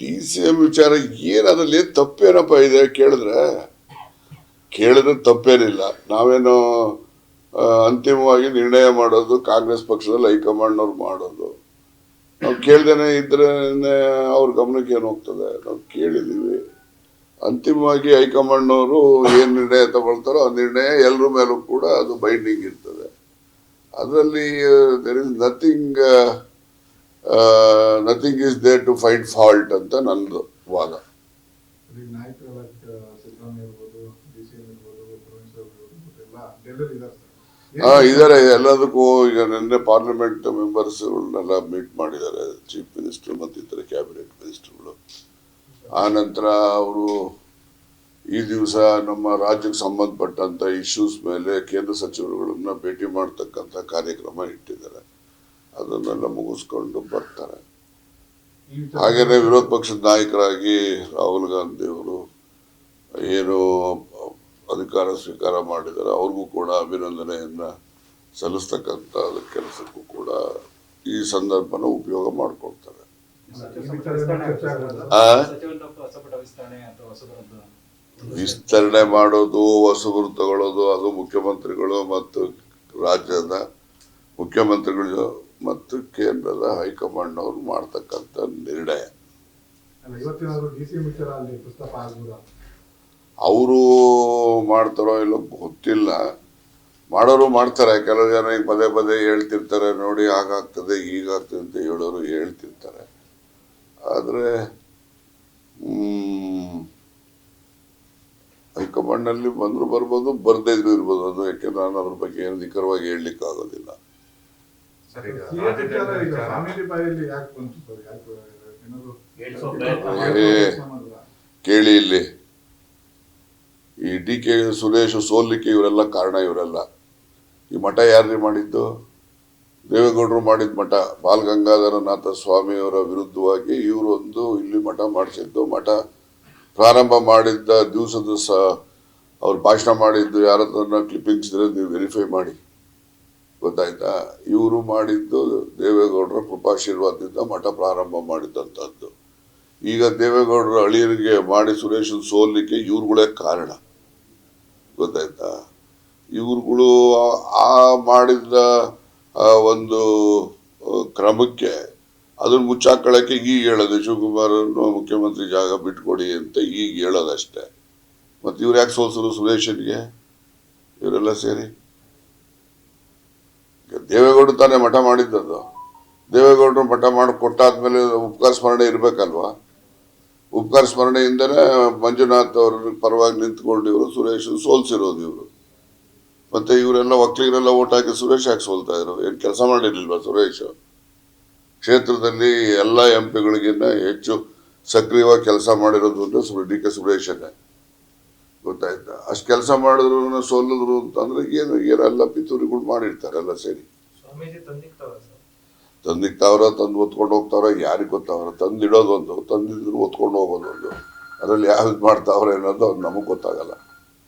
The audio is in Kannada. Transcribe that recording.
ಡಿ ಸಿ ಎಂ ವಿಚಾರ ಏನದ್ರಲ್ಲಿ ತಪ್ಪೇನಪ್ಪ ಇದೆ ಕೇಳಿದ್ರೆ ತಪ್ಪೇನಿಲ್ಲ. ನಾವೇನೋ ಅಂತಿಮವಾಗಿ ನಿರ್ಣಯ ಮಾಡೋದು ಕಾಂಗ್ರೆಸ್ ಪಕ್ಷದಲ್ಲಿ ಹೈಕಮಾಂಡ್ನವ್ರು ಮಾಡೋದು. ನಾವು ಕೇಳ್ದೇನೆ ಇದ್ರೆ ಅವ್ರ ಗಮನಕ್ಕೆ ಏನು ಹೋಗ್ತದೆ? ನಾವು ಕೇಳಿದೀವಿ. ಅಂತಿಮವಾಗಿ ಹೈಕಮಾಂಡ್ನವರು ಏನ್ ನಿರ್ಣಯ ತಗೊಳ್ತಾರೋ ಆ ನಿರ್ಣಯ ಎಲ್ಲರ ಮೇಲೂ ಕೂಡ ಅದು ಬೈಂಡಿಂಗ್ ಇರ್ತದೆ. ಅದರಲ್ಲಿ there is nothing is there to find fault ಅಂತ ನಂದು ವಾದ. ಇದಾರೆ ಎಲ್ಲದಕ್ಕೂ. ಈಗ ನಿನ್ನೆ ಪಾರ್ಲಿಮೆಂಟ್ ಮೆಂಬರ್ಸ್ಗಳನ್ನೆಲ್ಲ ಮೀಟ್ ಮಾಡಿದ್ದಾರೆ, ಚೀಫ್ ಮಿನಿಸ್ಟರ್ ಮತ್ತು ಇತರ ಕ್ಯಾಬಿನೆಟ್ ಮಿನಿಸ್ಟರ್ಗಳು. ಆ ನಂತರ ಅವರು ಈ ದಿವಸ ನಮ್ಮ ರಾಜ್ಯಕ್ಕೆ ಸಂಬಂಧಪಟ್ಟಂತ ಇಶ್ಯೂಸ್ ಮೇಲೆ ಕೇಂದ್ರ ಸಚಿವರುಗಳನ್ನ ಭೇಟಿ ಮಾಡತಕ್ಕಂತ ಕಾರ್ಯಕ್ರಮ ಇಟ್ಟಿದ್ದಾರೆ. ಅದನ್ನೆಲ್ಲ ಮುಗಿಸ್ಕೊಂಡು ಬರ್ತಾರೆ. ಹಾಗೇನೆ ವಿರೋಧ ಪಕ್ಷದ ನಾಯಕರಾಗಿ ರಾಹುಲ್ ಗಾಂಧಿ ಅವರು ಏನು ಅಧಿಕಾರ ಸ್ವೀಕಾರ ಮಾಡಿದ್ದಾರೆ, ಅವ್ರಿಗೂ ಕೂಡ ಅಭಿನಂದನೆಯನ್ನ ಸಲ್ಲಿಸ್ತಕ್ಕಂಥ ಕೆಲಸಕ್ಕೂ ಕೂಡ ಈ ಸಂದರ್ಭನ ಉಪಯೋಗ ಮಾಡ್ಕೊಳ್ತಾರೆ. ವಿಸ್ತರಣೆ ಮಾಡೋದು, ಹೊಸಬರು ತಗೊಳ್ಳೋದು, ಅದು ಮುಖ್ಯಮಂತ್ರಿಗಳು ಮತ್ತು ರಾಜ್ಯದ ಮುಖ್ಯಮಂತ್ರಿಗಳು ಮತ್ತು ಕೇಂದ್ರದ ಹೈಕಮಾಂಡ್ನವ್ರು ಮಾಡ್ತಕ್ಕಂಥ ನಿರ್ಣಯ. ಅವರು ಮಾಡ್ತಾರೋ ಇಲ್ಲೋ ಗೊತ್ತಿಲ್ಲ. ಮಾಡೋರು ಮಾಡ್ತಾರೆ. ಕೆಲವು ಜನ ಈಗ ಪದೇ ಪದೇ ಹೇಳ್ತಿರ್ತಾರೆ, ನೋಡಿ ಹಾಗಾಗ್ತದೆ ಹೀಗಾಗ್ತದೆ ಅಂತ ಹೇಳೋರು ಹೇಳ್ತಿರ್ತಾರೆ. ಆದ್ರೆ ಹೈಕಮಾಂಡ್ ನಲ್ಲಿ ಬಂದ್ರು ಬರ್ಬೋದು, ಬರ್ದೇ ಇದ್ರು ಇರ್ಬೋದು. ಅದು ಯಾಕೆಂದ್ರೆ ನಾನು ಅದ್ರ ಬಗ್ಗೆ ಏನು ನಿಖರವಾಗಿ ಹೇಳಲಿಕ್ಕೆ ಆಗೋದಿಲ್ಲ. ಕೇಳಿ, ಇಲ್ಲಿ ಈ ಡಿ ಕೆ ಸುರೇಶ್ ಸೋಲಿಕ್ಕೆ ಇವರೆಲ್ಲ ಕಾರಣ. ಇವರೆಲ್ಲ ಈ ಮಠ ಯಾರೇ ಮಾಡಿದ್ದು? ದೇವೇಗೌಡರು ಮಾಡಿದ ಮಠ. ಬಾಲ್ ಗಂಗಾಧರನಾಥ ಸ್ವಾಮಿಯವರ ವಿರುದ್ಧವಾಗಿ ಇವರು ಇಲ್ಲಿ ಮಠ ಮಾಡಿಸಿದ್ದು. ಮಠ ಪ್ರಾರಂಭ ಮಾಡಿದ್ದ ದಿವಸದ ಅವ್ರು ಭಾಷಣ ಮಾಡಿದ್ದು ಯಾರನ್ನ ಕ್ಲಿಪ್ಪಿಂಗ್ಸ್ ಇದ್ರೆ ನೀವು ವೆರಿಫೈ ಮಾಡಿ, ಗೊತ್ತಾಯ್ತಾ? ಇವರು ಮಾಡಿದ್ದು ದೇವೇಗೌಡರ ಕೃಪಾಶೀರ್ವಾದದಿಂದ ಮಠ ಪ್ರಾರಂಭ ಮಾಡಿದ್ದಂಥದ್ದು. ಈಗ ದೇವೇಗೌಡರ ಅಳಿಯರಿಗೆ ಮಾಡಿ ಸುರೇಶನ್ ಸೋಲಿಕ್ಕೆ ಇವ್ರುಗಳೇ ಕಾರಣ, ಗೊತ್ತಾಯ್ತಾ? ಇವ್ರುಗಳು ಆ ಮಾಡಿದ ಒಂದು ಕ್ರಮಕ್ಕೆ ಅದನ್ನ ಮುಚ್ಚಾಕೊಳ್ಳಕ್ಕೆ ಈಗ ಹೇಳೋದು ಶಿವಕುಮಾರ್ ಮುಖ್ಯಮಂತ್ರಿ ಜಾಗ ಬಿಟ್ಕೊಡಿ ಅಂತ ಈಗ ಹೇಳೋದಷ್ಟೇ. ಮತ್ತೆ ಇವ್ರು ಯಾಕೆ ಸೋಲ್ಸರು ಸುರೇಶನ್ಗೆ? ಇವರೆಲ್ಲ ಸೇರಿ ದೇವೇಗೌಡರು ತಾನೇ ಮಠ ಮಾಡಿದ್ದದು. ದೇವೇಗೌಡರು ಮಠ ಮಾಡಿ ಕೊಟ್ಟಾದ್ಮೇಲೆ ಉಪಕಾರ ಸ್ಮರಣೆ ಇರ್ಬೇಕಲ್ವಾ? ಉಪಕಾರ ಸ್ಮರಣೆಯಿಂದನೇ ಮಂಜುನಾಥ್ ಅವ್ರ ಪರವಾಗಿ ನಿಂತ್ಕೊಂಡು ಇವರು ಸುರೇಶ್ ಸೋಲ್ಸಿರೋದು ಇವರು. ಮತ್ತೆ ಇವರೆಲ್ಲ ಒಕ್ಕಲಿಗರೆಲ್ಲ ಓಟ್ ಹಾಕಿ ಸುರೇಶ್ ಯಾಕೆ ಸೋಲ್ತಾ ಇದ್ರು? ಏನ್ ಕೆಲಸ ಮಾಡಿರ್ಲಿಲ್ವಾ ಸುರೇಶ್? ಕ್ಷೇತ್ರದಲ್ಲಿ ಎಲ್ಲ ಎಂಪಿಗಳಿಗಿನ್ನ ಹೆಚ್ಚು ಸಕ್ರಿಯವಾಗಿ ಕೆಲಸ ಮಾಡಿರೋದು ಅಂದ್ರೆ ಡಿ ಕೆ ಸುರೇಶನ್ನೇ, ಗೊತ್ತಾಯ್ತಾ? ಅಷ್ಟು ಕೆಲಸ ಮಾಡಿದ್ರು ಸೋಲಿದ್ರು ಅಂತಂದ್ರೆ ಏನೆಲ್ಲ ಪಿತೂರಿಗಳು ಮಾಡಿರ್ತಾರೆ ಎಲ್ಲ ಸೇರಿ. ತಂದಿಕ್ತಾವ್ರ, ತಂದು ಒತ್ಕೊಂಡು ಹೋಗ್ತಾವ್ರ, ಯಾರಿಗೆ ಗೊತ್ತಾವ್ರ? ತಂದಿಡೋದೊಂದು, ತಂದಿದ್ರು ಒತ್ಕೊಂಡು ಹೋಗೋದೊಂದು. ಅದರಲ್ಲಿ ಯಾವ್ದು ಮಾಡ್ತಾವ್ರ ಅನ್ನೋದು ನಮಗೆ ಗೊತ್ತಾಗಲ್ಲ.